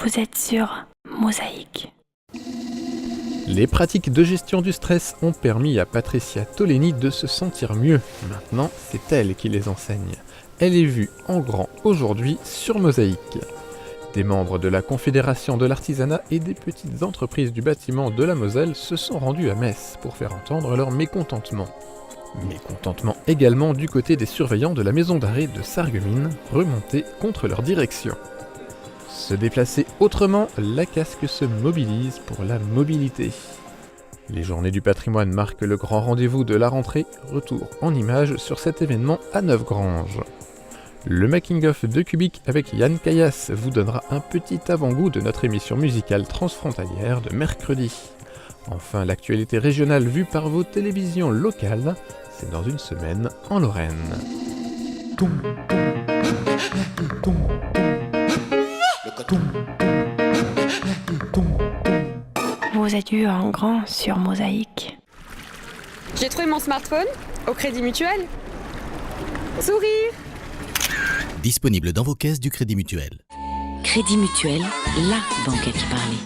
Vous êtes sur Mosaïque. Les pratiques de gestion du stress ont permis à Patricia Toleni de se sentir mieux. Maintenant, c'est elle qui les enseigne. Elle est vue en grand aujourd'hui sur Mosaïque. Des membres de la Confédération de l'artisanat et des petites entreprises du bâtiment de la Moselle se sont rendus à Metz pour faire entendre leur mécontentement. Mécontentement également du côté des surveillants de la maison d'arrêt de Sarreguemines, remontés contre leur direction. Se déplacer autrement, la casque se mobilise pour la mobilité. Les journées du patrimoine marquent le grand rendez-vous de la rentrée, retour en images sur cet événement à Neufgrange. Le making-of de Cubic avec Yann Caillasse vous donnera un petit avant-goût de notre émission musicale transfrontalière de mercredi. Enfin, l'actualité régionale vue par vos télévisions locales, c'est dans une semaine en Lorraine. Vous êtes vus en grand sur Mosaïque. J'ai trouvé mon smartphone au Crédit Mutuel. Sourire. Disponible dans vos caisses du Crédit Mutuel. Crédit Mutuel, la banque à qui parler.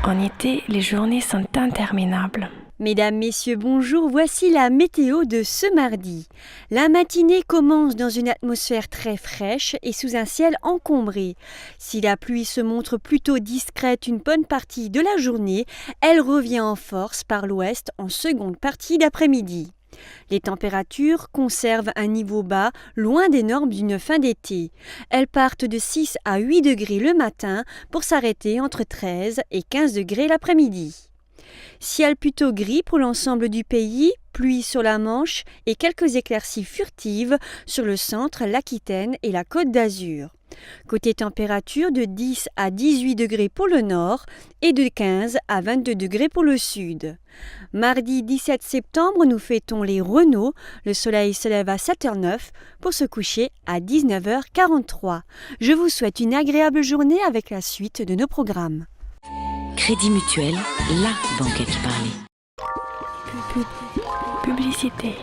En été, les journées sont interminables. Mesdames, Messieurs, bonjour, voici la météo de ce mardi. La matinée commence dans une atmosphère très fraîche et sous un ciel encombré. Si la pluie se montre plutôt discrète une bonne partie de la journée, elle revient en force par l'ouest en seconde partie d'après-midi. Les températures conservent un niveau bas, loin des normes d'une fin d'été. Elles partent de 6 à 8 degrés le matin pour s'arrêter entre 13 et 15 degrés l'après-midi. Ciel plutôt gris pour l'ensemble du pays, pluie sur la Manche et quelques éclaircies furtives sur le centre, l'Aquitaine et la Côte d'Azur. Côté température, de 10 à 18 degrés pour le nord et de 15 à 22 degrés pour le sud. Mardi 17 septembre, nous fêtons les Renault. Le soleil se lève à 7h09 pour se coucher à 19h43. Je vous souhaite une agréable journée avec la suite de nos programmes. Crédit Mutuel, la banque à qui parler. Publicité.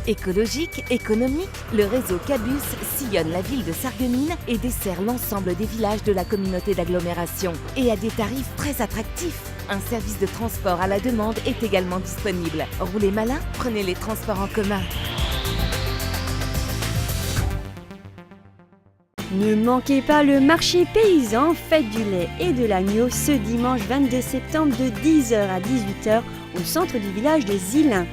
Écologique, économique, le réseau Cabus sillonne la ville de Sarreguemines et dessert l'ensemble des villages de la communauté d'agglomération et à des tarifs très attractifs. Un service de transport à la demande est également disponible. Roulez malin, prenez les transports en commun. Ne manquez pas le marché paysan, fête du lait et de l'agneau ce dimanche 22 septembre de 10h à 18h au centre du village de Zilin.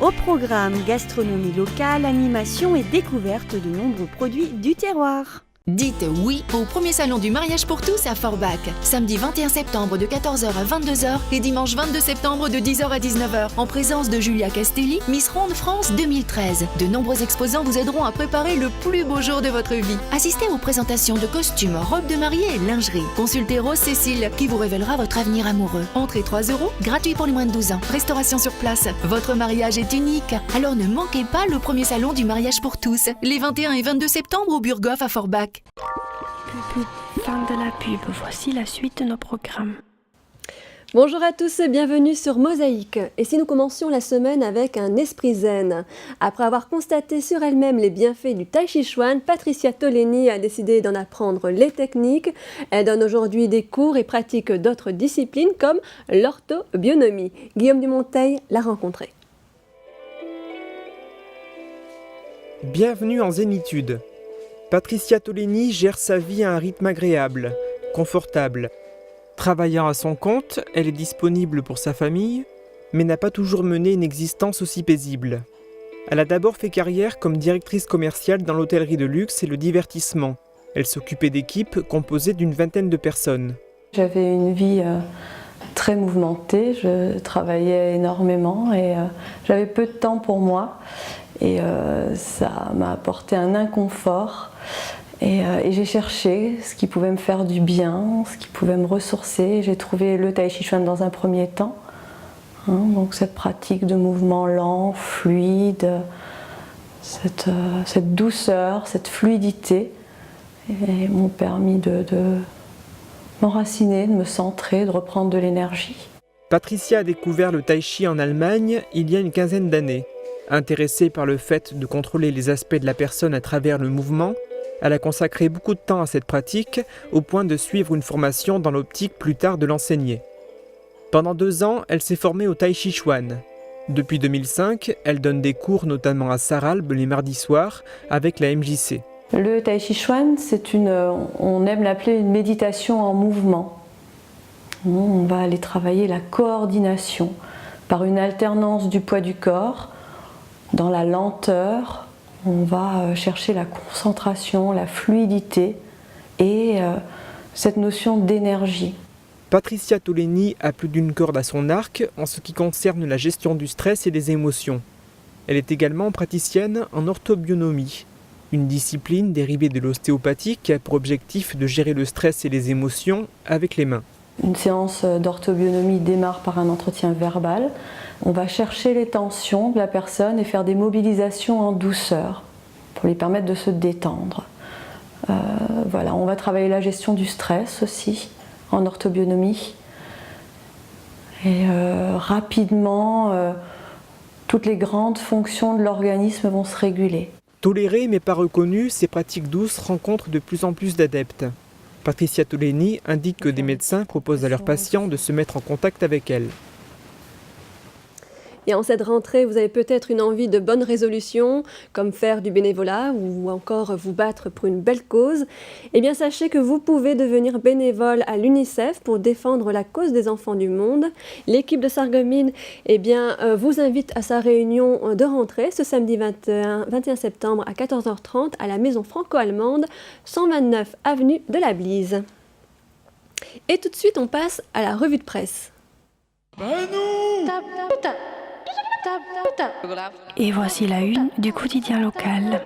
Au programme gastronomie locale, animation et découverte de nombreux produits du terroir. Dites oui au premier salon du mariage pour tous à Forbach. Samedi 21 septembre de 14h à 22h et dimanche 22 septembre de 10h à 19h. En présence de Julia Castelli, Miss Ronde France 2013. De nombreux exposants vous aideront à préparer le plus beau jour de votre vie. Assistez aux présentations de costumes, robes de mariée et lingerie. Consultez Rose Cécile qui vous révélera votre avenir amoureux. Entrée 3 €, gratuit pour les moins de 12 ans. Restauration sur place. Votre mariage est unique. Alors ne manquez pas le premier salon du mariage pour tous. Les 21 et 22 septembre au Burghoff à Forbach. Fin de la pub, voici la suite de nos programmes. Bonjour à tous et bienvenue sur Mosaïque. Et si nous commencions la semaine avec un esprit zen. Après avoir constaté sur elle-même les bienfaits du Tai Chi Chuan, Patricia Toleni a décidé d'en apprendre les techniques. Elle donne aujourd'hui des cours et pratique d'autres disciplines comme l'orthobionomie. Guillaume Dumonteil l'a rencontrée. Bienvenue en zénitude. Patricia Toleni gère sa vie à un rythme agréable, confortable. Travaillant à son compte, elle est disponible pour sa famille, mais n'a pas toujours mené une existence aussi paisible. Elle a d'abord fait carrière comme directrice commerciale dans l'hôtellerie de luxe et le divertissement. Elle s'occupait d'équipes composées d'une vingtaine de personnes. J'avais une vie très mouvementée, je travaillais énormément et j'avais peu de temps pour moi. Et ça m'a apporté un inconfort et j'ai cherché ce qui pouvait me faire du bien, ce qui pouvait me ressourcer. J'ai trouvé le Tai Chi Chuan dans un premier temps, donc cette pratique de mouvement lent, fluide, cette douceur, cette fluidité. et m'ont permis de m'enraciner, de me centrer, de reprendre de l'énergie. Patricia a découvert le tai chi en Allemagne il y a une quinzaine d'années. Intéressée par le fait de contrôler les aspects de la personne à travers le mouvement, elle a consacré beaucoup de temps à cette pratique, au point de suivre une formation dans l'optique plus tard de l'enseigner. Pendant 2 ans, elle s'est formée au tai chi chuan. Depuis 2005, elle donne des cours notamment à Sarralbe les mardis soirs avec la MJC. Le tai chi chuan, on aime l'appeler une méditation en mouvement. On va aller travailler la coordination par une alternance du poids du corps. Dans la lenteur, on va chercher la concentration, la fluidité et cette notion d'énergie. Patricia Toleni a plus d'une corde à son arc en ce qui concerne la gestion du stress et des émotions. Elle est également praticienne en orthobionomie, une discipline dérivée de l'ostéopathie qui a pour objectif de gérer le stress et les émotions avec les mains. Une séance d'orthobionomie démarre par un entretien verbal. On va chercher les tensions de la personne et faire des mobilisations en douceur pour lui permettre de se détendre. Voilà, on va travailler la gestion du stress aussi en orthobionomie. Et rapidement, toutes les grandes fonctions de l'organisme vont se réguler. Tolérées mais pas reconnues, ces pratiques douces rencontrent de plus en plus d'adeptes. Patricia Toleni indique que des médecins proposent à leurs patients de se mettre en contact avec elle. Et en cette rentrée, vous avez peut-être une envie de bonnes résolutions, comme faire du bénévolat ou encore vous battre pour une belle cause. Eh bien, sachez que vous pouvez devenir bénévole à l'UNICEF pour défendre la cause des enfants du monde. L'équipe de Sarreguemines vous invite à sa réunion de rentrée ce samedi 21 septembre à 14h30 à la Maison franco-allemande, 129 avenue de la Blise. Et tout de suite, on passe à la revue de presse. Et voici la une du quotidien local.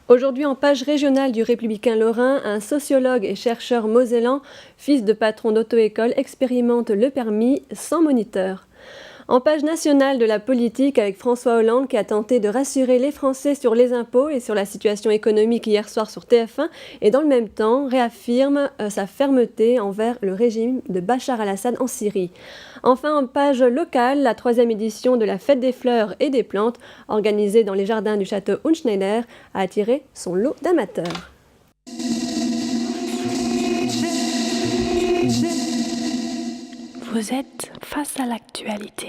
Aujourd'hui, en page régionale du Républicain Lorrain, un sociologue et chercheur mosellan, fils de patron d'auto-école, expérimente le permis sans moniteur. En page nationale de la politique, avec François Hollande qui a tenté de rassurer les Français sur les impôts et sur la situation économique hier soir sur TF1, et dans le même temps réaffirme sa fermeté envers le régime de Bachar al-Assad en Syrie. Enfin, en page locale, la 3e édition de la Fête des fleurs et des plantes, organisée dans les jardins du château Hunschneider, a attiré son lot d'amateurs. Vous êtes face à l'actualité.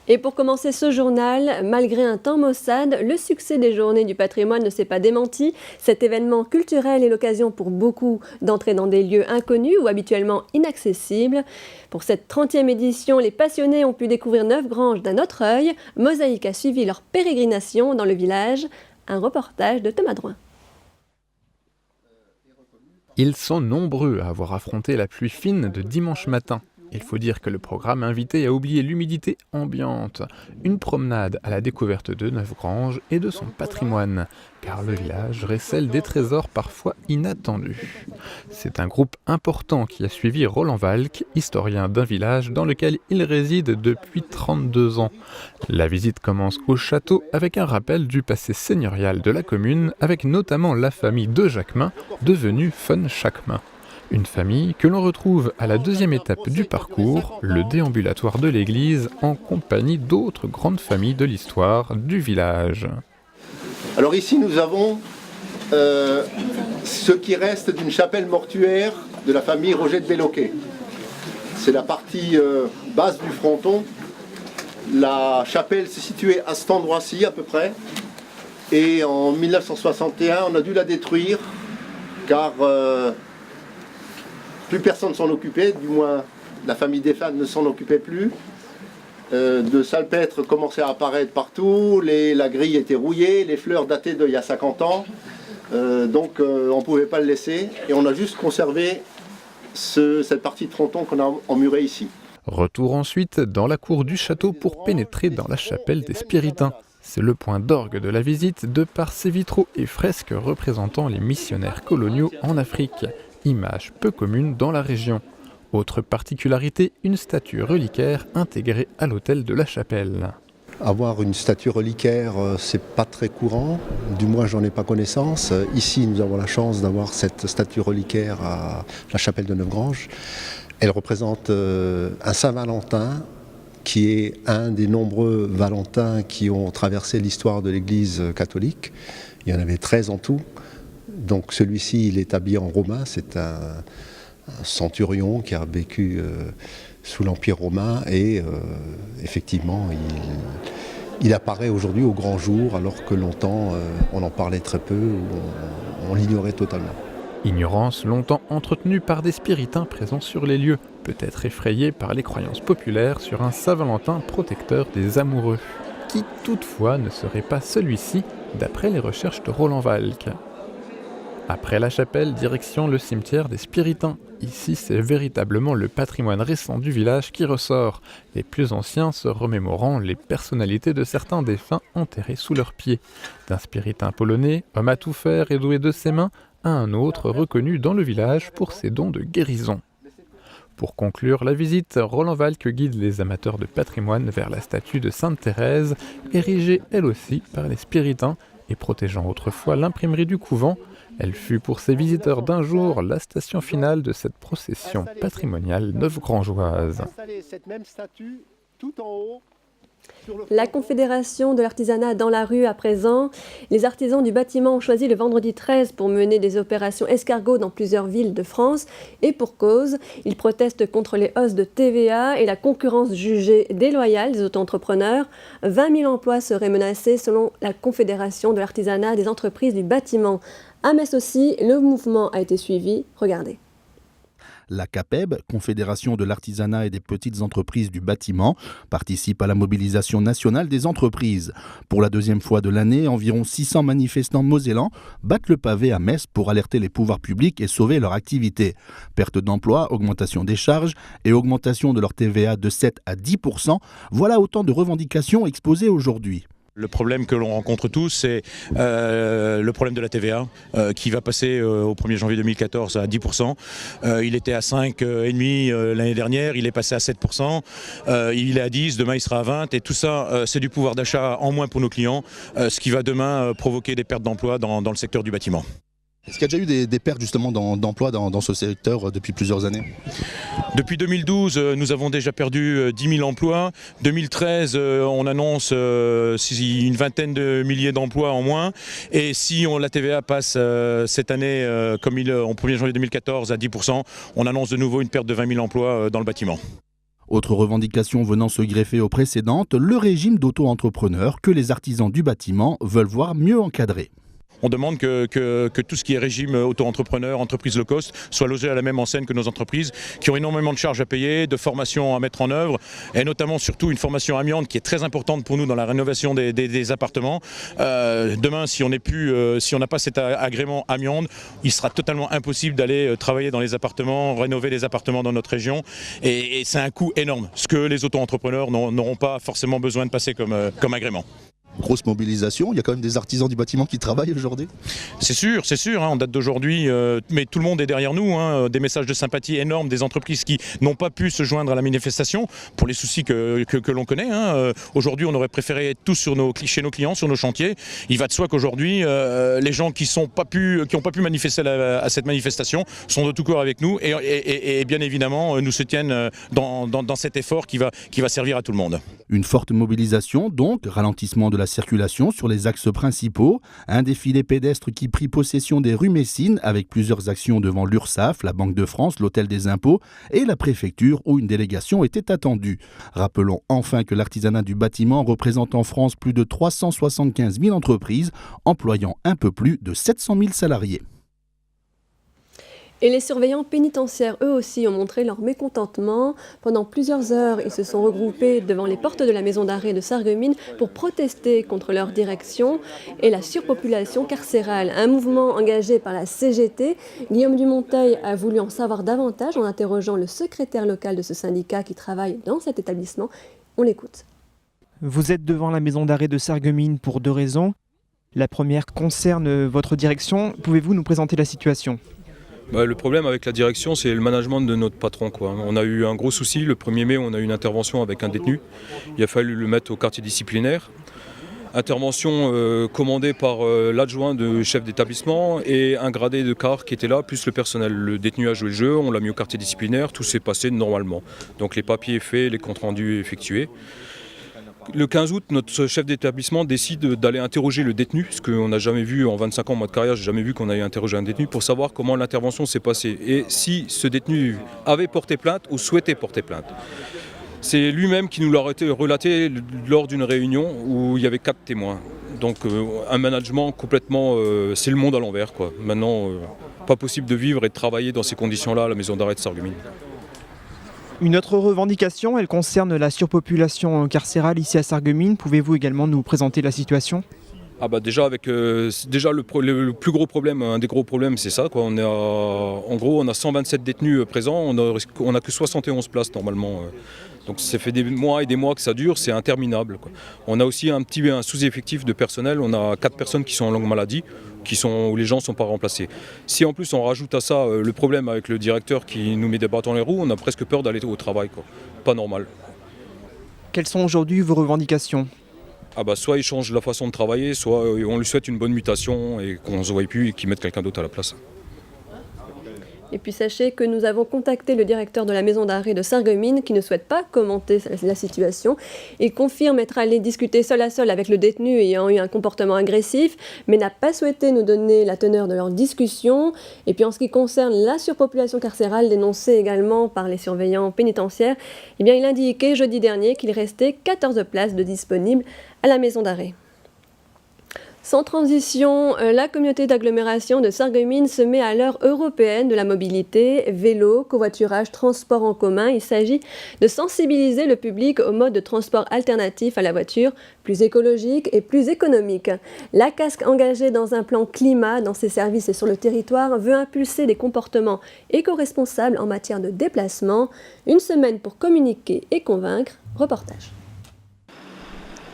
Et pour commencer ce journal, malgré un temps maussade, le succès des Journées du patrimoine ne s'est pas démenti. Cet événement culturel est l'occasion pour beaucoup d'entrer dans des lieux inconnus ou habituellement inaccessibles. Pour cette 30e édition, les passionnés ont pu découvrir 9 granges d'un autre œil. Mosaïque a suivi leur pérégrination dans le village. Un reportage de Thomas Drouin. Ils sont nombreux à avoir affronté la pluie fine de dimanche matin. Il faut dire que le programme invitait à oublier l'humidité ambiante. Une promenade à la découverte de 9 granges et de son patrimoine, car le village récèle des trésors parfois inattendus. C'est un groupe important qui a suivi Roland Valk, historien d'un village dans lequel il réside depuis 32 ans. La visite commence au château avec un rappel du passé seigneurial de la commune, avec notamment la famille de Jacquemin, devenue von Jacquemin. Une famille que l'on retrouve à la 2e étape du parcours, le déambulatoire de l'église, en compagnie d'autres grandes familles de l'histoire du village. Alors ici nous avons ce qui reste d'une chapelle mortuaire de la famille Roger de Belloquet. C'est la partie basse du fronton. La chapelle s'est située à cet endroit-ci à peu près. Et en 1961 on a dû la détruire car plus personne s'en occupait, du moins la famille des fans ne s'en occupait plus. De salpêtres commençaient à apparaître partout, la grille était rouillée, les fleurs dataient d'il y a 50 ans, donc on ne pouvait pas le laisser et on a juste conservé cette partie de fronton qu'on a emmurée ici. Retour ensuite dans la cour du château pour pénétrer dans la chapelle des Spiritains. C'est le point d'orgue de la visite de par ses vitraux et fresques représentant les missionnaires coloniaux en Afrique. Image peu commune dans la région. Autre particularité, une statue reliquaire intégrée à l'autel de la chapelle. Avoir une statue reliquaire, c'est pas très courant, du moins j'en ai pas connaissance. Ici, nous avons la chance d'avoir cette statue reliquaire à la chapelle de Neufgrange. Elle représente un Saint-Valentin qui est un des nombreux Valentins qui ont traversé l'histoire de l'Église catholique. Il y en avait 13 en tout. Donc celui-ci, il est habillé en romain, c'est un centurion qui a vécu sous l'Empire romain et effectivement, il apparaît aujourd'hui au grand jour alors que longtemps on en parlait très peu, on l'ignorait totalement. Ignorance longtemps entretenue par des spiritains présents sur les lieux, peut-être effrayés par les croyances populaires sur un Saint-Valentin protecteur des amoureux, qui toutefois ne serait pas celui-ci d'après les recherches de Roland Valk. Après la chapelle, direction le cimetière des Spiritains. Ici, c'est véritablement le patrimoine récent du village qui ressort, les plus anciens se remémorant les personnalités de certains défunts enterrés sous leurs pieds. D'un Spiritain polonais, homme à tout faire et doué de ses mains, à un autre reconnu dans le village pour ses dons de guérison. Pour conclure la visite, Roland Valk guide les amateurs de patrimoine vers la statue de Sainte Thérèse, érigée elle aussi par les Spiritains et protégeant autrefois l'imprimerie du couvent. Elle fut pour ses visiteurs d'un jour la station finale de cette procession patrimoniale neufgrangeoise. La Confédération de l'artisanat dans la rue à présent. Les artisans du bâtiment ont choisi le vendredi 13 pour mener des opérations escargots dans plusieurs villes de France. Et pour cause, ils protestent contre les hausses de TVA et la concurrence jugée déloyale des auto-entrepreneurs. 20 000 emplois seraient menacés selon la Confédération de l'artisanat des entreprises du bâtiment. À Metz aussi, le mouvement a été suivi. Regardez. La CAPEB, Confédération de l'artisanat et des petites entreprises du bâtiment, participe à la mobilisation nationale des entreprises. Pour la deuxième fois de l'année, environ 600 manifestants mosellans battent le pavé à Metz pour alerter les pouvoirs publics et sauver leur activité. Perte d'emploi, augmentation des charges et augmentation de leur TVA de 7 à 10%, voilà autant de revendications exposées aujourd'hui. Le problème que l'on rencontre tous, c'est le problème de la TVA qui va passer au 1er janvier 2014 à 10%. Il était à 5,5% l'année dernière, il est passé à 7%, il est à 10%, demain il sera à 20%. Et tout ça, c'est du pouvoir d'achat en moins pour nos clients, ce qui va demain provoquer des pertes d'emploi dans le secteur du bâtiment. Est-ce qu'il y a déjà eu des pertes justement d'emplois dans ce secteur depuis plusieurs années ? Depuis 2012, nous avons déjà perdu 10 000 emplois. 2013, on annonce une vingtaine de milliers d'emplois en moins. Et si la TVA passe cette année, comme au 1er janvier 2014, à 10%, on annonce de nouveau une perte de 20 000 emplois dans le bâtiment. Autre revendication venant se greffer aux précédentes, le régime d'auto-entrepreneur que les artisans du bâtiment veulent voir mieux encadré. On demande que tout ce qui est régime auto-entrepreneur, entreprise low cost, soit logé à la même enseigne que nos entreprises, qui ont énormément de charges à payer, de formations à mettre en œuvre, et notamment surtout une formation amiante qui est très importante pour nous dans la rénovation des appartements. Demain, si on n'a pas cet agrément amiante, il sera totalement impossible d'aller travailler dans les appartements, rénover les appartements dans notre région, et c'est un coût énorme, ce que les auto-entrepreneurs n'auront pas forcément besoin de passer comme agrément. Grosse mobilisation, il y a quand même des artisans du bâtiment qui travaillent aujourd'hui. C'est sûr, on date d'aujourd'hui, mais tout le monde est derrière nous, des messages de sympathie énormes, des entreprises qui n'ont pas pu se joindre à la manifestation pour les soucis que l'on connaît. Aujourd'hui, on aurait préféré être tous chez nos clients, sur nos chantiers. Il va de soi qu'aujourd'hui, les gens qui n'ont pas pu manifester à cette manifestation sont de tout cœur avec nous et bien évidemment nous soutiennent dans cet effort qui va servir à tout le monde. Une forte mobilisation donc, ralentissement de la circulation sur les axes principaux, un défilé pédestre qui prit possession des rues Messines avec plusieurs actions devant l'URSSAF, la Banque de France, l'Hôtel des Impôts et la préfecture où une délégation était attendue. Rappelons enfin que l'artisanat du bâtiment représente en France plus de 375 000 entreprises, employant un peu plus de 700 000 salariés. Et les surveillants pénitentiaires, eux aussi, ont montré leur mécontentement. Pendant plusieurs heures, ils se sont regroupés devant les portes de la maison d'arrêt de Sarreguemines pour protester contre leur direction et la surpopulation carcérale. Un mouvement engagé par la CGT. Guillaume Dumonteil a voulu en savoir davantage en interrogeant le secrétaire local de ce syndicat qui travaille dans cet établissement. On l'écoute. Vous êtes devant la maison d'arrêt de Sarreguemines pour deux raisons. La première concerne votre direction. Pouvez-vous nous présenter la situation ? Le problème avec la direction, c'est le management de notre patron, quoi. On a eu un gros souci. Le 1er mai, on a eu une intervention avec un détenu. Il a fallu le mettre au quartier disciplinaire. Intervention commandée par l'adjoint de chef d'établissement et un gradé de quart qui était là, plus le personnel. Le détenu a joué le jeu, on l'a mis au quartier disciplinaire, tout s'est passé normalement. Donc les papiers faits, les comptes rendus effectués. Le 15 août, notre chef d'établissement décide d'aller interroger le détenu, ce qu'on n'a jamais vu en 25 ans moi, de carrière, j'ai jamais vu qu'on allait interroger un détenu pour savoir comment l'intervention s'est passée et si ce détenu avait porté plainte ou souhaitait porter plainte. C'est lui-même qui nous l'a relaté lors d'une réunion où il y avait 4 témoins. Donc un management complètement, c'est le monde à l'envers, quoi. Maintenant, pas possible de vivre et de travailler dans ces conditions-là à la maison d'arrêt de Sarreguemines. Une autre revendication, elle concerne la surpopulation carcérale ici à Sarreguemines. Pouvez-vous également nous présenter la situation ? Déjà le plus gros problème, un des gros problèmes, c'est ça, quoi. En gros, on a 127 détenus présents, on a que 71 places normalement. Donc ça fait des mois et des mois que ça dure, c'est interminable, quoi. On a aussi un sous-effectif de personnel, on a 4 personnes qui sont en longue maladie, où les gens ne sont pas remplacés. Si en plus on rajoute à ça le problème avec le directeur qui nous met des bâtons dans les roues, on a presque peur d'aller au travail, quoi. Pas normal. Quelles sont aujourd'hui vos revendications ? Soit il change la façon de travailler, soit on lui souhaite une bonne mutation et qu'on ne se voie plus et qu'il mette quelqu'un d'autre à la place. Et puis sachez que nous avons contacté le directeur de la maison d'arrêt de Sarreguemines qui ne souhaite pas commenter la situation. Il confirme être allé discuter seul à seul avec le détenu ayant eu un comportement agressif, mais n'a pas souhaité nous donner la teneur de leur discussion. Et puis en ce qui concerne la surpopulation carcérale dénoncée également par les surveillants pénitentiaires, il indiquait jeudi dernier qu'il restait 14 places de disponibles à la maison d'arrêt. Sans transition, la communauté d'agglomération de Sarreguemines se met à l'heure européenne de la mobilité, vélo, covoiturage, transport en commun. Il s'agit de sensibiliser le public au mode de transport alternatif à la voiture, plus écologique et plus économique. La CASC, engagée dans un plan climat dans ses services et sur le territoire, veut impulser des comportements éco-responsables en matière de déplacement. Une semaine pour communiquer et convaincre. Reportage.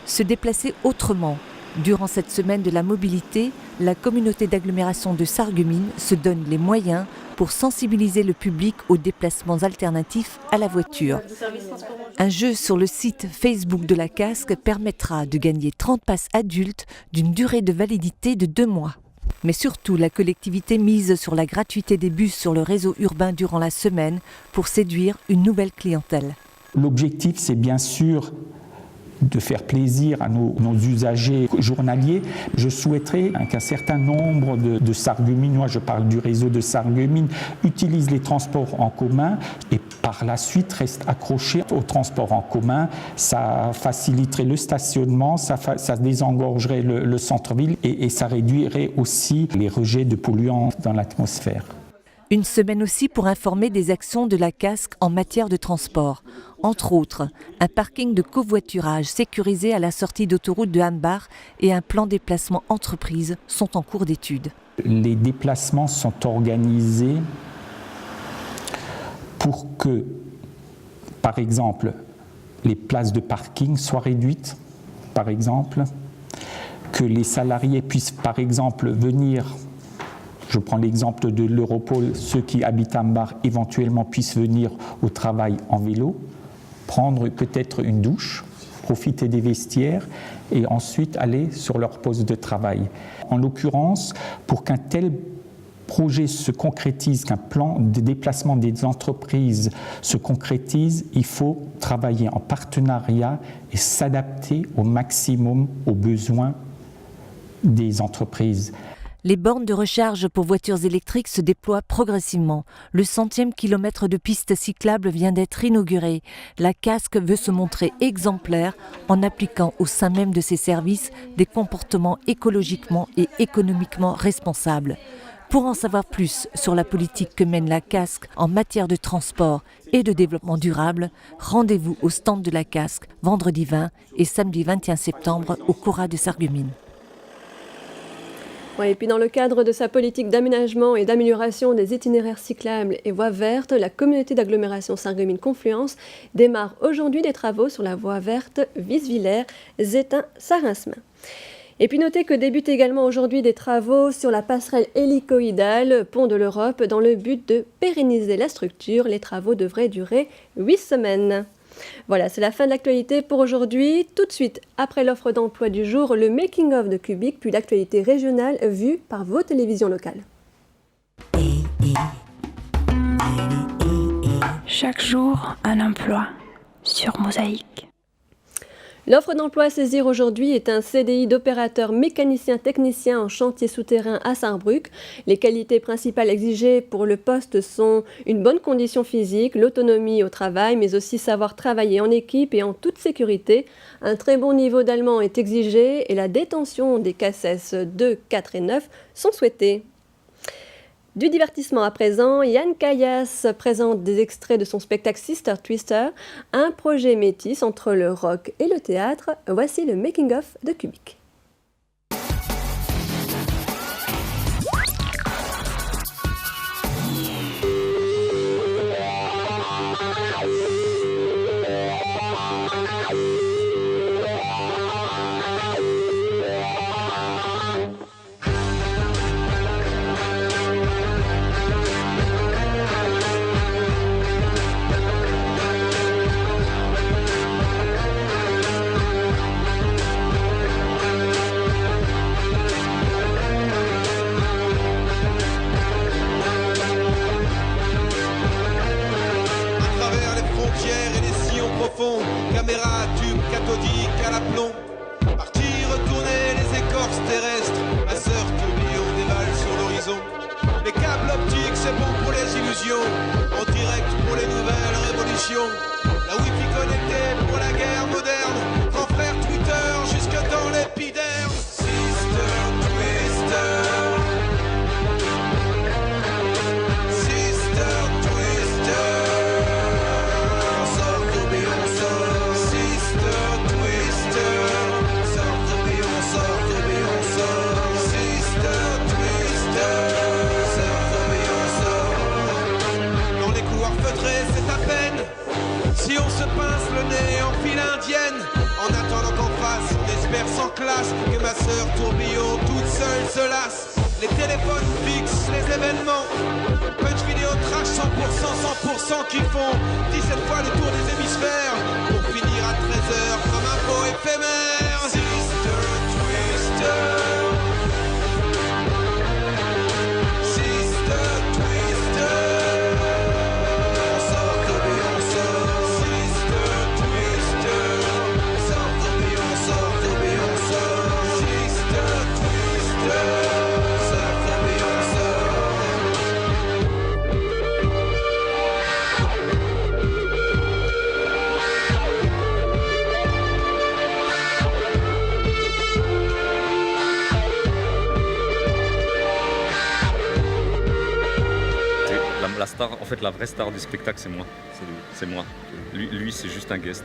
Se déplacer autrement. Durant cette semaine de la mobilité, la communauté d'agglomération de Sarreguemines se donne les moyens pour sensibiliser le public aux déplacements alternatifs à la voiture. Un jeu sur le site Facebook de la CASC permettra de gagner 30 passes adultes d'une durée de validité de 2 mois. Mais surtout, la collectivité mise sur la gratuité des bus sur le réseau urbain durant la semaine pour séduire une nouvelle clientèle. L'objectif, c'est bien sûr de faire plaisir à nos usagers journaliers. Je souhaiterais qu'un certain nombre de Sarregueminois, je parle du réseau de Sarreguemines, utilisent les transports en commun et par la suite restent accrochés aux transports en commun. Ça faciliterait le stationnement, ça désengorgerait le centre-ville et ça réduirait aussi les rejets de polluants dans l'atmosphère. Une semaine aussi pour informer des actions de la CASC en matière de transport. Entre autres, un parking de covoiturage sécurisé à la sortie d'autoroute de Hambar et un plan déplacement entreprise sont en cours d'étude. Les déplacements sont organisés pour que, par exemple, les places de parking soient réduites, par exemple, que les salariés puissent, par exemple, venir. Je prends l'exemple de l'Europol, ceux qui habitent à Hambar éventuellement puissent venir au travail en vélo, prendre peut-être une douche, profiter des vestiaires et ensuite aller sur leur poste de travail. En l'occurrence, pour qu'un tel projet se concrétise, qu'un plan de déplacement des entreprises se concrétise, il faut travailler en partenariat et s'adapter au maximum aux besoins des entreprises. Les bornes de recharge pour voitures électriques se déploient progressivement. Le 100e kilomètre de piste cyclable vient d'être inauguré. La CASC veut se montrer exemplaire en appliquant au sein même de ses services des comportements écologiquement et économiquement responsables. Pour en savoir plus sur la politique que mène la CASC en matière de transport et de développement durable, rendez-vous au stand de la CASC vendredi 20 et samedi 21 septembre au Cora de Sarreguemines. Et puis dans le cadre de sa politique d'aménagement et d'amélioration des itinéraires cyclables et voies vertes, la communauté d'agglomération Sarreguemines-Confluence démarre aujourd'hui des travaux sur la voie verte Visvillers-Zétin-Sarinsmin. Et puis notez que débutent également aujourd'hui des travaux sur la passerelle hélicoïdale Pont de l'Europe dans le but de pérenniser la structure. Les travaux devraient durer 8 semaines. Voilà, c'est la fin de l'actualité pour aujourd'hui. Tout de suite, après l'offre d'emploi du jour, le making-of de Cubic, puis l'actualité régionale vue par vos télévisions locales. Chaque jour, un emploi sur Mosaïque. L'offre d'emploi à saisir aujourd'hui est un CDI d'opérateur mécanicien-technicien en chantier souterrain à Sarrebruck. Les qualités principales exigées pour le poste sont une bonne condition physique, l'autonomie au travail, mais aussi savoir travailler en équipe et en toute sécurité. Un très bon niveau d'allemand est exigé et la détention des CACES 2, 4 et 9 sont souhaitées. Du divertissement à présent, Yann Kayas présente des extraits de son spectacle Sister Twister, un projet métis entre le rock et le théâtre. Voici le making-of de Cubic. Caméra, tube cathodique à l'aplomb. Parti retourner les écorces terrestres. Ma sœur tourbillon dévale sur l'horizon. Les câbles optiques, c'est bon pour les illusions. En direct pour les nouvelles révolutions. La wifi connectée pour la guerre moderne. Grand frère Twitter jusque dans l'épiderme. Sister Twister. Sister Twister. Si on se pince le nez en file indienne, en attendant qu'en face on espère sans classe que ma sœur tourbillon toute seule se lasse. Les téléphones fixes, les événements, punch vidéo trash 100% 100% qui font 17 fois le tour des hémisphères pour finir à 13h comme un beau éphémère. Sister Twister. En fait, la vraie star du spectacle, c'est moi. C'est moi. Lui, c'est juste un guest.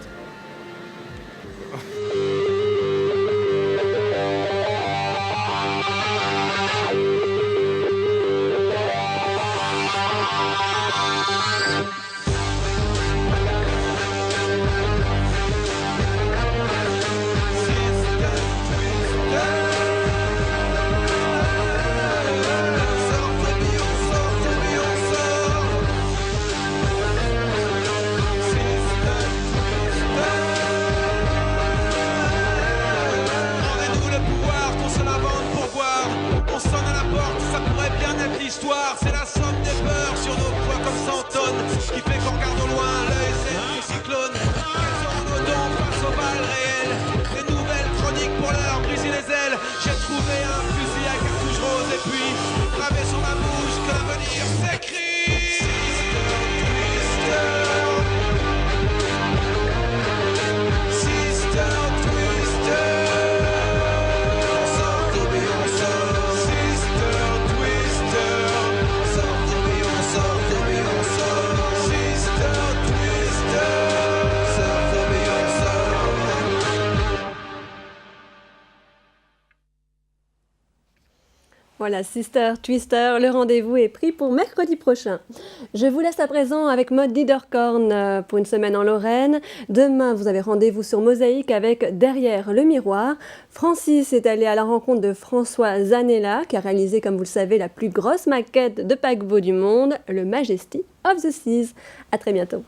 C'est la somme des peurs sur nos poids comme 100 tonnes qui fait qu'on regarde au loin l'œil c'est un cyclone. Quels seront nos dons face aux balles réelles? Des nouvelles chroniques pour leur briser les ailes. J'ai trouvé un fusil à cartouche rose et puis gravé sur ma bouche que l'avenir s'écrit. Sister Twister. Voilà, Sister Twister, le rendez-vous est pris pour mercredi prochain. Je vous laisse à présent avec Maud Liederkorn pour une semaine en Lorraine. Demain, vous avez rendez-vous sur Mosaïque avec Derrière le miroir. Francis est allé à la rencontre de François Zanella, qui a réalisé, comme vous le savez, la plus grosse maquette de paquebot du monde, le Majesty of the Seas. À très bientôt.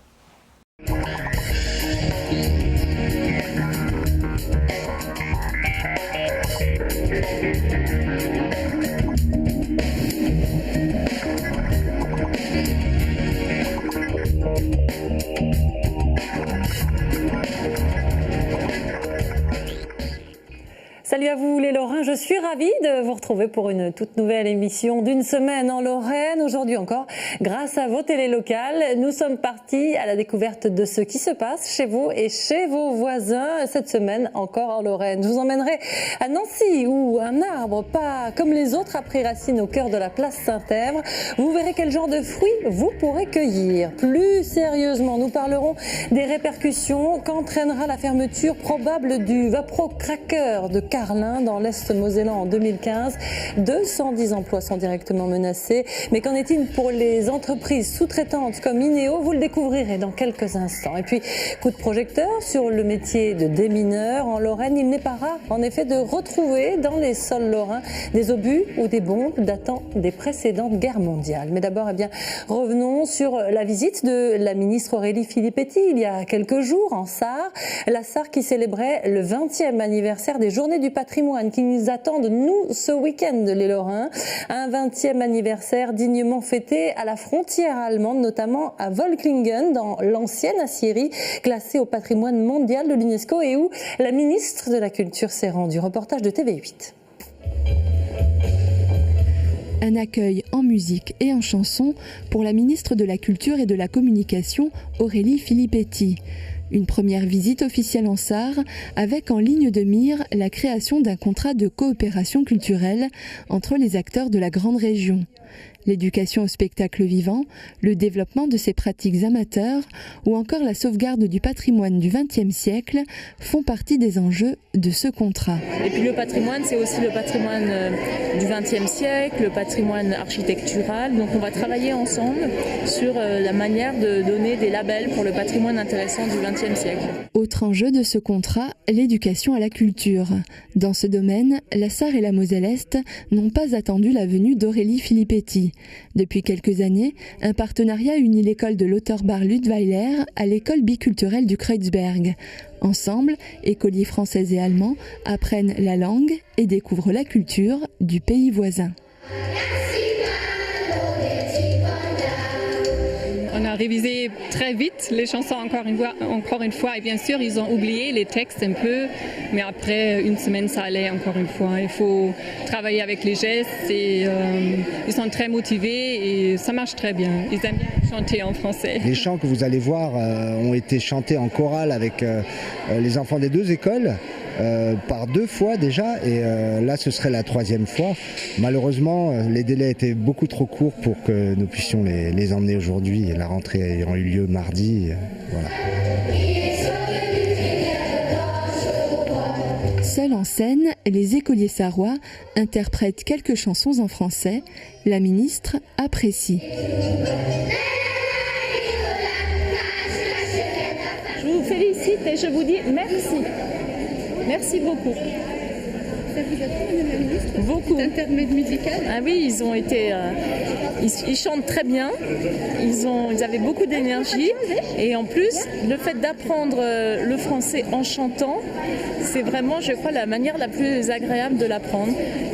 Salut à vous les Lorrains, je suis ravie de vous retrouver pour une toute nouvelle émission d'une semaine en Lorraine. Aujourd'hui encore, grâce à vos télés locales, nous sommes partis à la découverte de ce qui se passe chez vous et chez vos voisins cette semaine encore en Lorraine. Je vous emmènerai à Nancy où un arbre pas comme les autres a pris racine au cœur de la place Saint-Èvre. Vous verrez quel genre de fruits vous pourrez cueillir. Plus sérieusement, nous parlerons des répercussions qu'entraînera la fermeture probable du Vapro Cracker de Carlin dans l'Est mosellan en 2015. 210 emplois sont directement menacés. Mais qu'en est-il pour les entreprises sous-traitantes comme Ineo? Vous le découvrirez dans quelques instants. Et puis, coup de projecteur sur le métier de démineur. En Lorraine, il n'est pas rare, en effet, de retrouver dans les sols lorrains des obus ou des bombes datant des précédentes guerres mondiales. Mais d'abord, revenons sur la visite de la ministre Aurélie Filippetti il y a quelques jours en Sarre. La Sarre qui célébrait le 20e anniversaire des Journées du patrimoine qui nous attendent, nous, ce week-end, les Lorrains. Un 20e anniversaire dignement fêté à la frontière allemande, notamment à Volklingen, dans l'ancienne Aciérie, classée au patrimoine mondial de l'UNESCO et où la ministre de la Culture s'est rendue. Reportage de TV8. Un accueil en musique et en chanson pour la ministre de la Culture et de la Communication, Aurélie Filippetti. Une première visite officielle en Sarre avec en ligne de mire la création d'un contrat de coopération culturelle entre les acteurs de la grande région. L'éducation au spectacle vivant, le développement de ses pratiques amateurs ou encore la sauvegarde du patrimoine du XXe siècle font partie des enjeux de ce contrat. Et puis le patrimoine, c'est aussi le patrimoine du XXe siècle, le patrimoine architectural. Donc on va travailler ensemble sur la manière de donner des labels pour le patrimoine intéressant du XXe siècle. Autre enjeu de ce contrat, l'éducation à la culture. Dans ce domaine, la Sarre et la Moselle-Est n'ont pas attendu la venue d'Aurélie Filippetti. Depuis quelques années, un partenariat unit l'école de l'Auteur-Bar Ludweiler à l'école biculturelle du Kreuzberg. Ensemble, écoliers français et allemands apprennent la langue et découvrent la culture du pays voisin. On a révisé très vite les chansons encore une fois et bien sûr ils ont oublié les textes un peu, mais après une semaine ça allait encore une fois. Il faut travailler avec les gestes et ils sont très motivés et ça marche très bien. Ils aiment bien chanter en français. Les chants que vous allez voir ont été chantés en chorale avec les enfants des deux écoles. Par 2 fois déjà et là ce serait la 3e fois. Malheureusement les délais étaient beaucoup trop courts pour que nous puissions les emmener aujourd'hui, la rentrée ayant eu lieu mardi. Voilà. Seuls en scène, les écoliers sarrois interprètent quelques chansons en français. La ministre apprécie. Je vous félicite et je vous dis merci. Merci beaucoup. Ça vous a plu, Madame la Ministre? Beaucoup. Intermède musical? Ah oui, ils ont été... ils chantent très bien. Ils avaient beaucoup d'énergie. Et en plus, le fait d'apprendre le français en chantant, c'est vraiment, je crois, la manière la plus agréable de l'apprendre.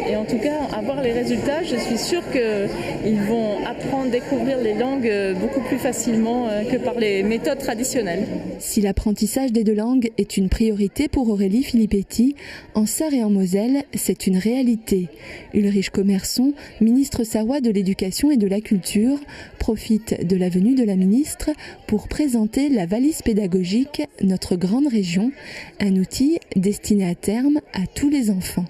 Et en tout cas, à voir les résultats, je suis sûre qu'ils vont apprendre, découvrir les langues beaucoup plus facilement que par les méthodes traditionnelles. Si l'apprentissage des 2 langues est une priorité pour Aurélie Filippetti, en Sarre et en Moselle, c'est une réalité. Ulrich Commerson, ministre sarrois de l'Éducation et de la Culture, profite de la venue de la ministre pour présenter la valise pédagogique Notre grande région, un outil destiné à terme à tous les enfants.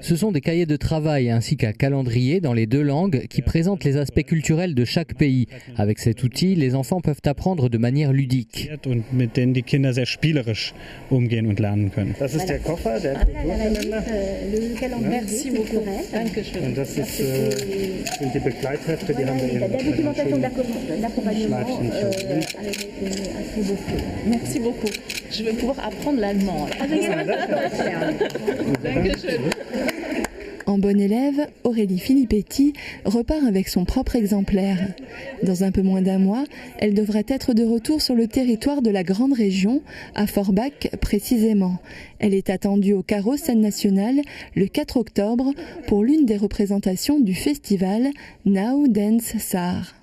Ce sont des cahiers de travail ainsi qu'un calendrier dans les 2 langues qui présentent les aspects culturels de chaque pays. Avec cet outil, les enfants peuvent apprendre de manière ludique. Merci beaucoup. Merci beaucoup. Je vais pouvoir apprendre l'allemand. En bonne élève, Aurélie Filippetti repart avec son propre exemplaire. Dans un peu moins d'1 mois, elle devrait être de retour sur le territoire de la grande région, à Forbach précisément. Elle est attendue au Carreau Scène Nationale le 4 octobre pour l'une des représentations du festival Now Dance Saar.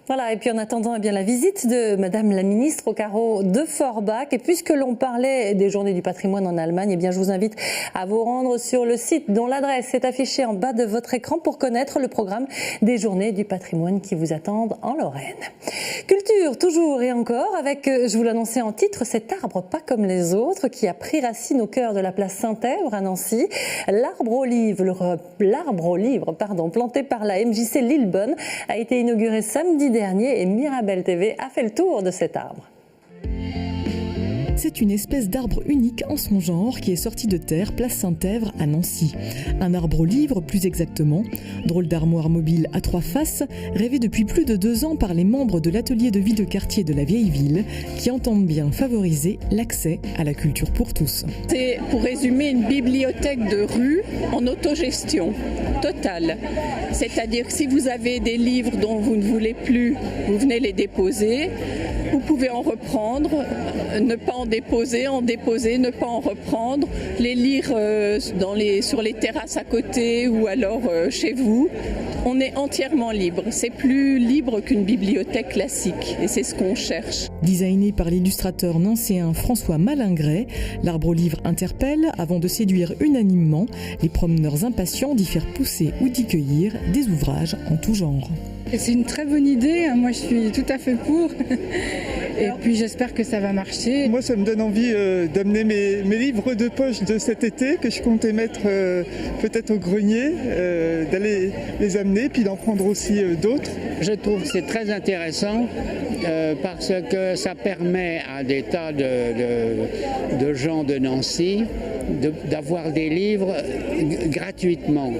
Voilà, et puis en attendant eh bien, la visite de Madame la Ministre au Carreau de Forbach. Et puisque l'on parlait des Journées du patrimoine en Allemagne, eh bien, je vous invite à vous rendre sur le site dont l'adresse est affichée en bas de votre écran pour connaître le programme des Journées du patrimoine qui vous attendent en Lorraine. Culture, toujours et encore, avec, je vous l'annonçais en titre, cet arbre pas comme les autres qui a pris racine au cœur de la place Saint-Èvre à Nancy. L'arbre au livre, planté par la MJC Lillebonne, a été inauguré samedi dernier et Mirabel TV a fait le tour de cet arbre. C'est une espèce d'arbre unique en son genre qui est sorti de terre, place Saint-Èvre à Nancy. Un arbre au livre, plus exactement. Drôle d'armoire mobile à 3 faces, rêvé depuis plus de 2 ans par les membres de l'atelier de vie de quartier de la vieille ville, qui entendent bien favoriser l'accès à la culture pour tous. C'est, pour résumer, une bibliothèque de rue en autogestion totale. C'est-à-dire que si vous avez des livres dont vous ne voulez plus, vous venez les déposer. Vous pouvez en reprendre, ne pas en déposer, ne pas en reprendre, les lire sur les terrasses à côté ou alors chez vous. On est entièrement libre. C'est plus libre qu'une bibliothèque classique et c'est ce qu'on cherche. Designé par l'illustrateur nancéen François Malingret, l'arbre au livre interpelle avant de séduire unanimement les promeneurs impatients d'y faire pousser ou d'y cueillir des ouvrages en tout genre. C'est une très bonne idée, moi je suis tout à fait pour et puis j'espère que ça va marcher. Moi ça me donne envie d'amener mes livres de poche de cet été que je comptais mettre peut-être au grenier, d'aller les amener puis d'en prendre aussi d'autres. Je trouve que c'est très intéressant parce que ça permet à des tas de gens de Nancy d'avoir des livres gratuitement.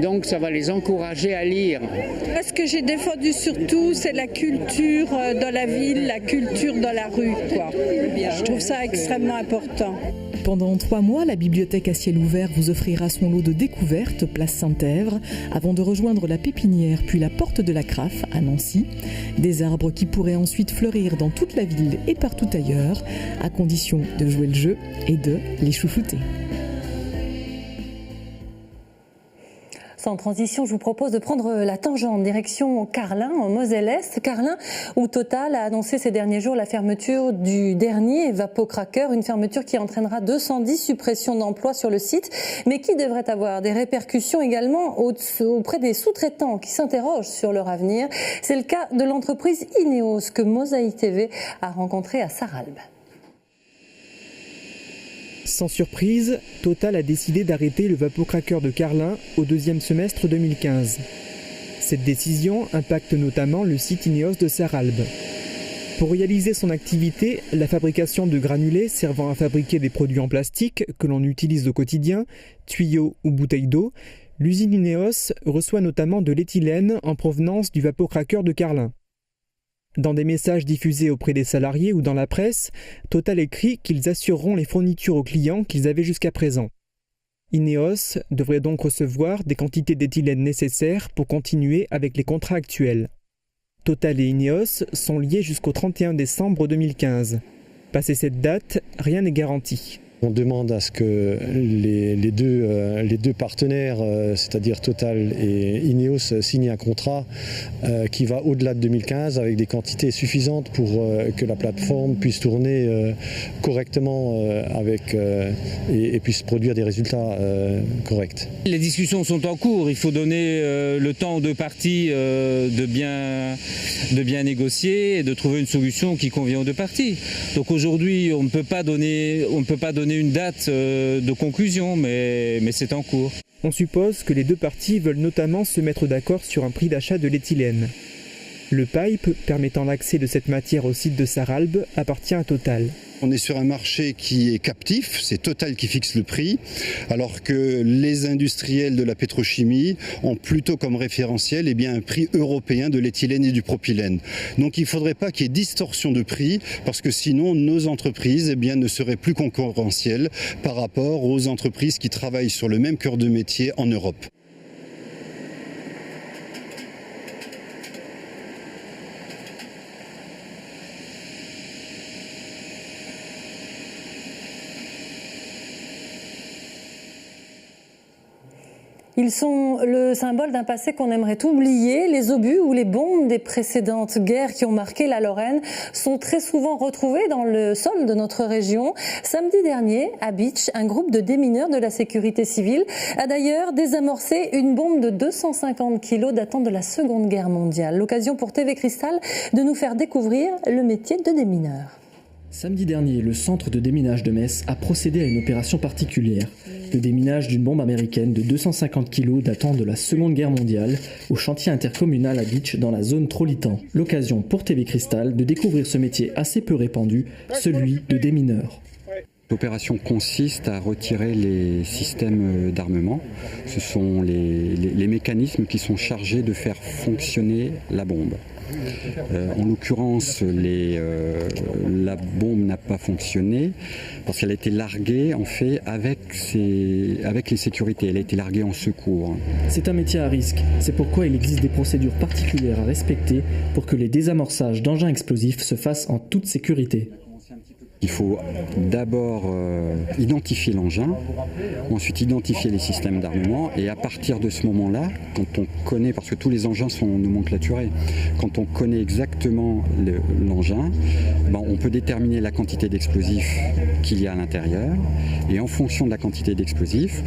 Donc ça va les encourager à lire. Ce que j'ai défendu surtout, c'est la culture dans la ville, la culture dans la rue, quoi. Je trouve ça extrêmement important. Pendant 3 mois, la bibliothèque à ciel ouvert vous offrira son lot de découvertes, place Saint-Èvre, avant de rejoindre la Pépinière puis la Porte de la Craffe à Nancy. Des arbres qui pourraient ensuite fleurir dans toute la ville et partout ailleurs, à condition de jouer le jeu et de les chouchouter. Sans transition, je vous propose de prendre la tangente direction Carlin, en Moselle-Est. Carlin, où Total a annoncé ces derniers jours la fermeture du dernier Vapocracker, une fermeture qui entraînera 210 suppressions d'emplois sur le site, mais qui devrait avoir des répercussions également auprès des sous-traitants qui s'interrogent sur leur avenir. C'est le cas de l'entreprise Ineos que Mosaïque TV a rencontré à Sarralbe. Sans surprise, Total a décidé d'arrêter le Vapocracker de Carlin au 2e semestre 2015. Cette décision impacte notamment le site Ineos de Sarralbe. Pour réaliser son activité, la fabrication de granulés servant à fabriquer des produits en plastique que l'on utilise au quotidien, tuyaux ou bouteilles d'eau, l'usine Ineos reçoit notamment de l'éthylène en provenance du Vapocracker de Carlin. Dans des messages diffusés auprès des salariés ou dans la presse, Total écrit qu'ils assureront les fournitures aux clients qu'ils avaient jusqu'à présent. Ineos devrait donc recevoir des quantités d'éthylène nécessaires pour continuer avec les contrats actuels. Total et Ineos sont liés jusqu'au 31 décembre 2015. Passé cette date, rien n'est garanti. On demande à ce que les deux partenaires, c'est-à-dire Total et Ineos, signent un contrat qui va au-delà de 2015 avec des quantités suffisantes pour que la plateforme puisse tourner correctement et puisse produire des résultats corrects. Les discussions sont en cours, il faut donner le temps aux deux parties de bien négocier et de trouver une solution qui convient aux deux parties. Donc aujourd'hui, on ne peut pas donner une date de conclusion, mais c'est en cours. On suppose que les deux parties veulent notamment se mettre d'accord sur un prix d'achat de l'éthylène. Le pipe permettant l'accès de cette matière au site de Sarralbe appartient à Total. On est sur un marché qui est captif, c'est Total qui fixe le prix, alors que les industriels de la pétrochimie ont plutôt comme référentiel un prix européen de l'éthylène et du propylène. Donc il ne faudrait pas qu'il y ait distorsion de prix, parce que sinon nos entreprises ne seraient plus concurrentielles par rapport aux entreprises qui travaillent sur le même cœur de métier en Europe. Ils sont le symbole d'un passé qu'on aimerait oublier. Les obus ou les bombes des précédentes guerres qui ont marqué la Lorraine sont très souvent retrouvés dans le sol de notre région. Samedi dernier, à Bitche, un groupe de démineurs de la sécurité civile a d'ailleurs désamorcé une bombe de 250 kilos datant de la Seconde Guerre mondiale. L'occasion pour TV Cristal de nous faire découvrir le métier de démineur. Samedi dernier, le centre de déminage de Metz a procédé à une opération particulière, le déminage d'une bombe américaine de 250 kg datant de la Seconde Guerre mondiale au chantier intercommunal à Bitche dans la zone Trollitan. L'occasion pour TV Cristal de découvrir ce métier assez peu répandu, celui de démineur. L'opération consiste à retirer les systèmes d'armement. Ce sont les mécanismes qui sont chargés de faire fonctionner la bombe. En l'occurrence, la bombe n'a pas fonctionné parce qu'elle a été larguée en fait avec les sécurités. Elle a été larguée en secours. C'est un métier à risque. C'est pourquoi il existe des procédures particulières à respecter pour que les désamorçages d'engins explosifs se fassent en toute sécurité. Il faut d'abord identifier l'engin, ensuite identifier les systèmes d'armement et à partir de ce moment-là, quand on connaît, parce que tous les engins sont nomenclaturés, quand on connaît exactement l'engin, on peut déterminer la quantité d'explosifs qu'il y a à l'intérieur et en fonction de la quantité d'explosifs,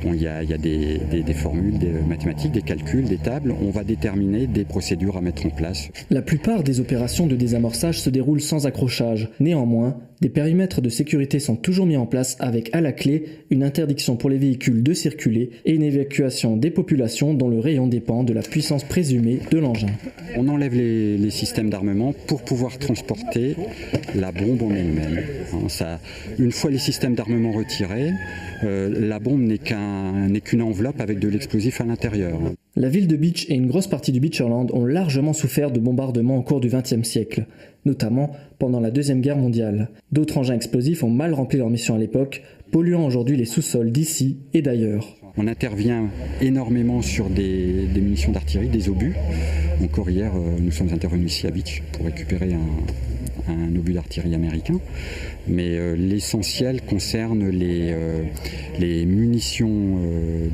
il y a des formules, des mathématiques, des calculs, des tables, on va déterminer des procédures à mettre en place. La plupart des opérations de désamorçage se déroulent sans accrochage. Néanmoins, des périmètres de sécurité sont toujours mis en place avec à la clé une interdiction pour les véhicules de circuler et une évacuation des populations dont le rayon dépend de la puissance présumée de l'engin. On enlève les systèmes d'armement pour pouvoir transporter la bombe en elle-même. Une fois les systèmes d'armement retirés, la bombe n'est qu'une enveloppe avec de l'explosif à l'intérieur. La ville de Bitche et une grosse partie du Beacherland ont largement souffert de bombardements au cours du XXe siècle, notamment pendant la Deuxième Guerre mondiale. D'autres engins explosifs ont mal rempli leur mission à l'époque, polluant aujourd'hui les sous-sols d'ici et d'ailleurs. On intervient énormément sur des munitions d'artillerie, des obus. Encore hier, nous sommes intervenus ici à Bitche pour récupérer un obus d'artillerie américain. Mais l'essentiel concerne les munitions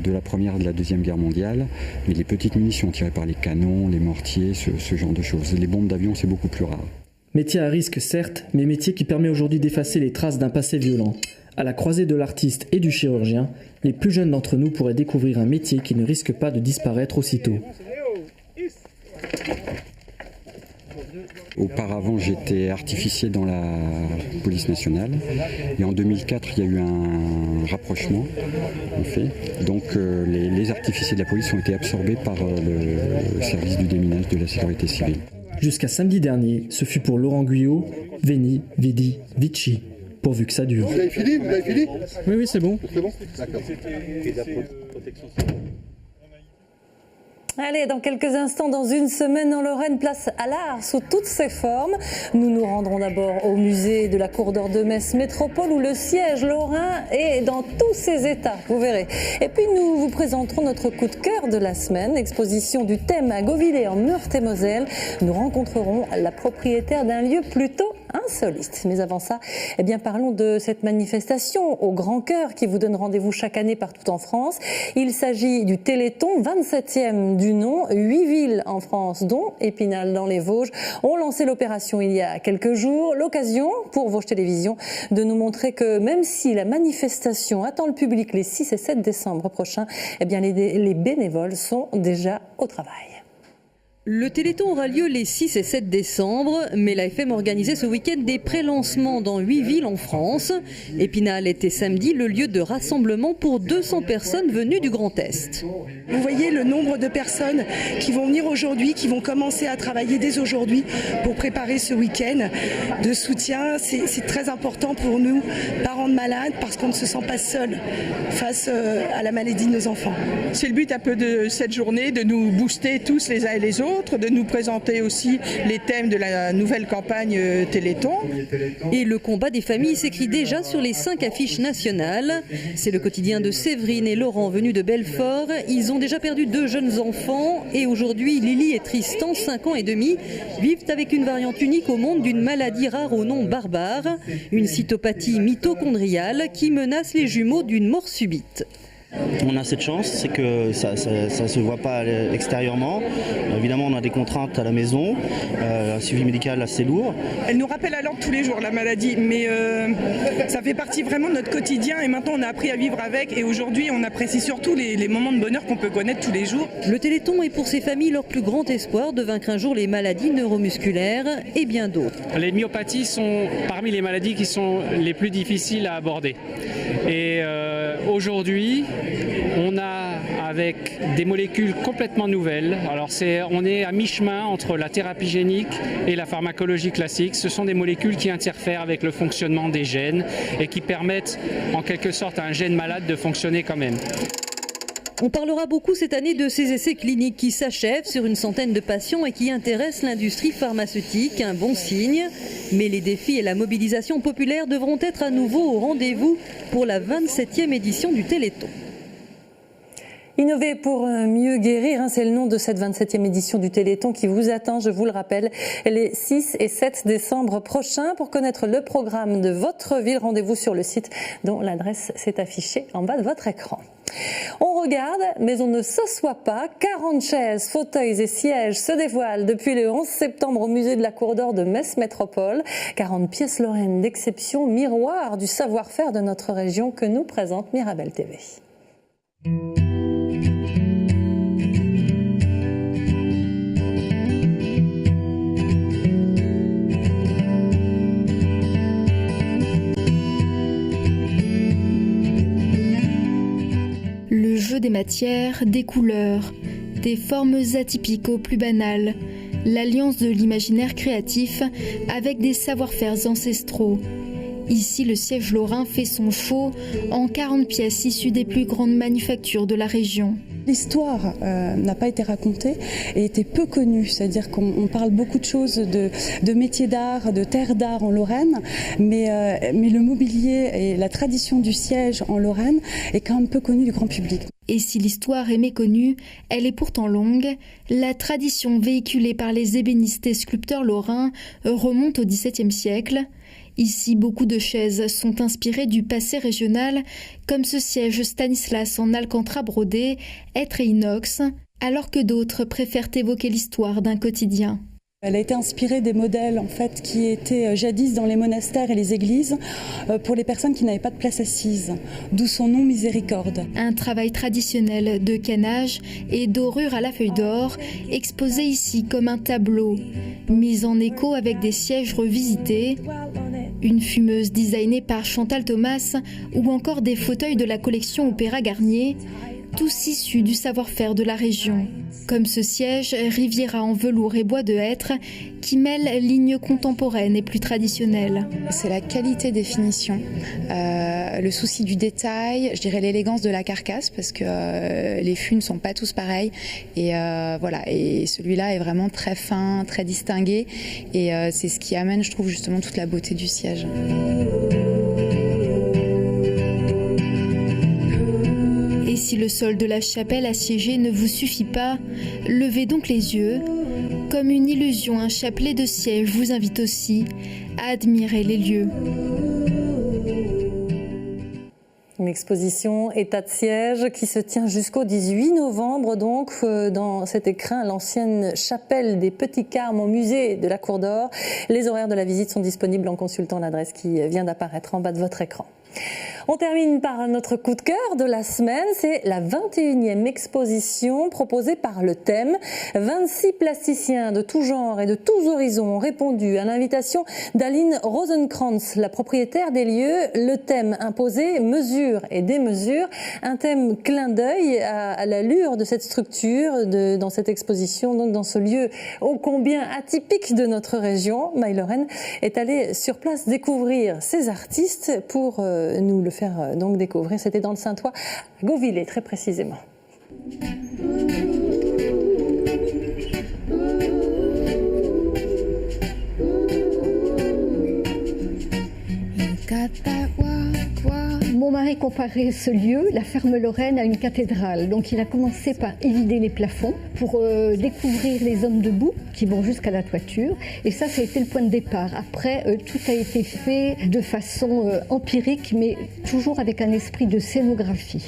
de la Première et de la Deuxième Guerre mondiale, mais les petites munitions tirées par les canons, les mortiers, ce genre de choses. Les bombes d'avion, c'est beaucoup plus rare. Métier à risque, certes, mais métier qui permet aujourd'hui d'effacer les traces d'un passé violent. À la croisée de l'artiste et du chirurgien, les plus jeunes d'entre nous pourraient découvrir un métier qui ne risque pas de disparaître aussitôt. Auparavant, j'étais artificier dans la police nationale et en 2004, il y a eu un rapprochement, en fait. Donc les artificiers de la police ont été absorbés par le service du déminage de la sécurité civile. Jusqu'à samedi dernier, ce fut pour Laurent Guyot, Veni, Vidi, Vici, pourvu que ça dure. Vous avez fini ? Oui, c'est bon. C'est bon ? D'accord. Allez, dans quelques instants, dans une semaine en Lorraine, place à l'art sous toutes ses formes. Nous nous rendrons d'abord au musée de la Cour d'Or de Metz Métropole où le siège lorrain est dans tous ses états, vous verrez. Et puis nous vous présenterons notre coup de cœur de la semaine, exposition du thème à Gauvillers en Meurthe-et-Moselle. Nous rencontrerons la propriétaire d'un lieu plutôt insolite. Mais avant ça, parlons de cette manifestation au Grand Cœur qui vous donne rendez-vous chaque année partout en France. Il s'agit du Téléthon, 27e du nom. 8 villes en France, dont Épinal dans les Vosges, ont lancé l'opération il y a quelques jours. L'occasion pour Vosges Télévisions de nous montrer que même si la manifestation attend le public les 6 et 7 décembre prochains, les bénévoles sont déjà au travail. Le Téléthon aura lieu les 6 et 7 décembre, mais la FM organisait ce week-end des pré-lancements dans 8 villes en France. Épinal était samedi le lieu de rassemblement pour 200 personnes venues du Grand Est. Vous voyez le nombre de personnes qui vont venir aujourd'hui, qui vont commencer à travailler dès aujourd'hui pour préparer ce week-end de soutien. C'est très important pour nous, parents de malades, parce qu'on ne se sent pas seul face à la maladie de nos enfants. C'est le but un peu de cette journée, de nous booster tous les uns et les autres, de nous présenter aussi les thèmes de la nouvelle campagne Téléthon. Et le combat des familles s'écrit déjà sur les 5 affiches nationales. C'est le quotidien de Séverine et Laurent venus de Belfort. Ils ont déjà perdu 2 jeunes enfants et aujourd'hui Lily et Tristan, 5 ans et demi, vivent avec une variante unique au monde d'une maladie rare au nom barbare, une cytopathie mitochondriale qui menace les jumeaux d'une mort subite. On a cette chance, c'est que ça ne se voit pas extérieurement. Évidemment, on a des contraintes à la maison, un suivi médical assez lourd. Elle nous rappelle à l'ordre tous les jours, la maladie, mais ça fait partie vraiment de notre quotidien et maintenant on a appris à vivre avec et aujourd'hui on apprécie surtout les moments de bonheur qu'on peut connaître tous les jours. Le Téléthon est pour ces familles leur plus grand espoir de vaincre un jour les maladies neuromusculaires et bien d'autres. Les myopathies sont parmi les maladies qui sont les plus difficiles à aborder. Et aujourd'hui, on a avec des molécules complètement nouvelles. Alors on est à mi-chemin entre la thérapie génique et la pharmacologie classique. Ce sont des molécules qui interfèrent avec le fonctionnement des gènes et qui permettent en quelque sorte à un gène malade de fonctionner quand même. On parlera beaucoup cette année de ces essais cliniques qui s'achèvent sur une centaine de patients et qui intéressent l'industrie pharmaceutique, un bon signe. Mais les défis et la mobilisation populaire devront être à nouveau au rendez-vous pour la 27e édition du Téléthon. Innover pour mieux guérir, c'est le nom de cette 27e édition du Téléthon qui vous attend, je vous le rappelle, les 6 et 7 décembre prochains. Pour connaître le programme de votre ville, rendez-vous sur le site dont l'adresse s'est affichée en bas de votre écran. On regarde, mais on ne s'assoit pas. 40 chaises, fauteuils et sièges se dévoilent depuis le 11 septembre au musée de la Cour d'Or de Metz Métropole. 40 pièces lorraines d'exception, miroir du savoir-faire de notre région que nous présente Mirabel TV. Le jeu des matières, des couleurs, des formes atypiques aux plus banales, l'alliance de l'imaginaire créatif avec des savoir-faire ancestraux. Ici, le siège lorrain fait son show en 40 pièces issues des plus grandes manufactures de la région. L'histoire n'a pas été racontée et était peu connue, c'est-à-dire qu'on parle beaucoup de choses, de métiers d'art, de terres d'art en Lorraine, mais le mobilier et la tradition du siège en Lorraine est quand même peu connue du grand public. Et si l'histoire est méconnue, elle est pourtant longue. La tradition véhiculée par les ébénistes et sculpteurs lorrains remonte au XVIIe siècle. Ici, beaucoup de chaises sont inspirées du passé régional, comme ce siège Stanislas en alcantara brodé, hêtre et inox, alors que d'autres préfèrent évoquer l'histoire d'un quotidien. Elle a été inspirée des modèles en fait, qui étaient jadis dans les monastères et les églises pour les personnes qui n'avaient pas de place assise, d'où son nom Miséricorde. Un travail traditionnel de canage et dorure à la feuille d'or, exposé ici comme un tableau, mis en écho avec des sièges revisités, une fumeuse designée par Chantal Thomas ou encore des fauteuils de la collection Opéra Garnier, tous issus du savoir-faire de la région. Comme ce siège Riviera en velours et bois de hêtre qui mêle lignes contemporaines et plus traditionnelles. C'est la qualité des finitions, le souci du détail, je dirais l'élégance de la carcasse parce que les fûts ne sont pas tous pareils et voilà, et celui-là est vraiment très fin, très distingué et c'est ce qui amène, je trouve, justement toute la beauté du siège. Et si le sol de la chapelle assiégée ne vous suffit pas, levez donc les yeux. Comme une illusion, un chapelet de siège vous invite aussi à admirer les lieux. Une exposition état de siège qui se tient jusqu'au 18 novembre, donc dans cet écrin, l'ancienne chapelle des Petits Carmes au musée de la Cour d'Or. Les horaires de la visite sont disponibles en consultant l'adresse qui vient d'apparaître en bas de votre écran. On termine par notre coup de cœur de la semaine, c'est la 21e exposition proposée par le thème. 26 plasticiens de tout genre et de tous horizons ont répondu à l'invitation d'Aline Rosenkrantz, la propriétaire des lieux. Le thème imposé, mesure et démesure, un thème clin d'œil à l'allure de cette structure, dans cette exposition, donc dans ce lieu ô combien atypique de notre région. Maï-Lorraine est allée sur place découvrir ces artistes pour nous le faire donc découvrir. C'était dans le Saintois, à Gauvillers très précisément. Mon mari comparait ce lieu, la ferme Lorraine, à une cathédrale. Donc il a commencé par évider les plafonds pour découvrir les hommes debout qui vont jusqu'à la toiture. Et ça a été le point de départ. Après, tout a été fait de façon empirique, mais toujours avec un esprit de scénographie.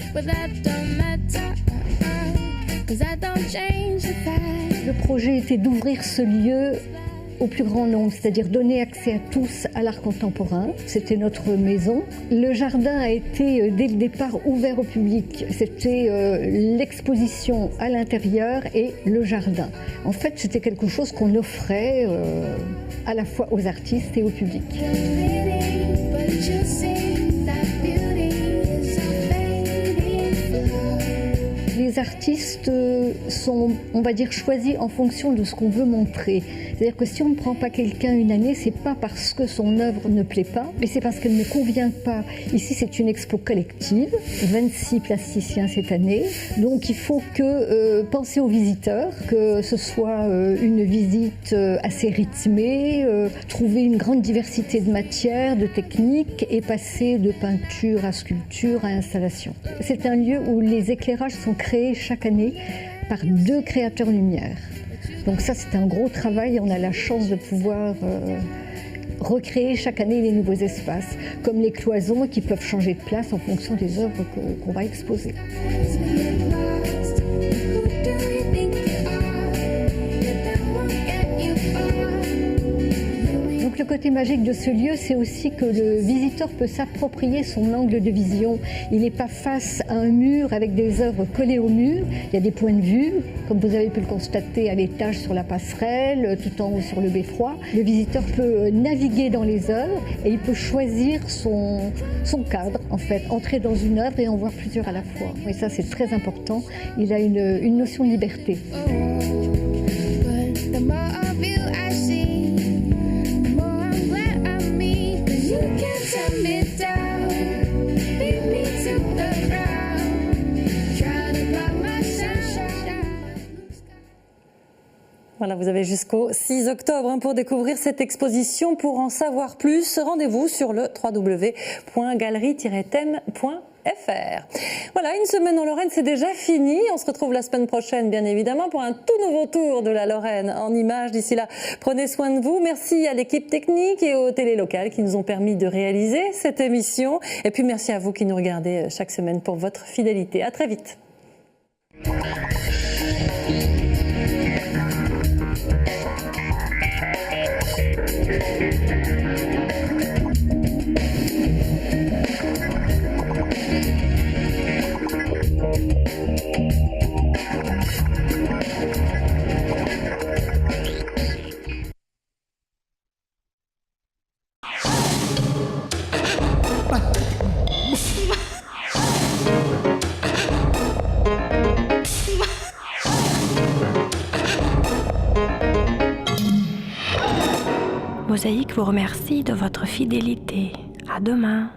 Le projet était d'ouvrir ce lieu au plus grand nombre, c'est-à-dire donner accès à tous à l'art contemporain. C'était notre maison. Le jardin a été dès le départ ouvert au public. C'était l'exposition à l'intérieur et le jardin. En fait, c'était quelque chose qu'on offrait à la fois aux artistes et au public. Les artistes sont, on va dire, choisis en fonction de ce qu'on veut montrer. C'est-à-dire que si on ne prend pas quelqu'un une année, c'est pas parce que son œuvre ne plaît pas, mais c'est parce qu'elle ne convient pas. Ici, c'est une expo collective, 26 plasticiens cette année. Donc, il faut penser aux visiteurs, que ce soit une visite assez rythmée, trouver une grande diversité de matières, de techniques et passer de peinture à sculpture à installation. C'est un lieu où les éclairages sont créés chaque année par 2 créateurs lumière. Donc ça, c'est un gros travail. On a la chance de pouvoir recréer chaque année les nouveaux espaces, comme les cloisons qui peuvent changer de place en fonction des œuvres qu'on va exposer. Donc le côté magique de ce lieu, c'est aussi que le visiteur peut s'approprier son angle de vision. Il n'est pas face à un mur avec des œuvres collées au mur. Il y a des points de vue, comme vous avez pu le constater à l'étage sur la passerelle, tout en haut sur le beffroi. Le visiteur peut naviguer dans les œuvres et il peut choisir son cadre, en fait, entrer dans une œuvre et en voir plusieurs à la fois. Et ça, c'est très important. Il a une notion de liberté. Voilà, vous avez jusqu'au 6 octobre pour découvrir cette exposition. Pour en savoir plus, rendez-vous sur le www.galerie-thème.fr. Voilà, une semaine en Lorraine, c'est déjà fini. On se retrouve la semaine prochaine, bien évidemment, pour un tout nouveau tour de la Lorraine en images. D'ici là, prenez soin de vous. Merci à l'équipe technique et aux télés locales qui nous ont permis de réaliser cette émission. Et puis merci à vous qui nous regardez chaque semaine pour votre fidélité. À très vite. Mosaïque vous remercie de votre fidélité. À demain.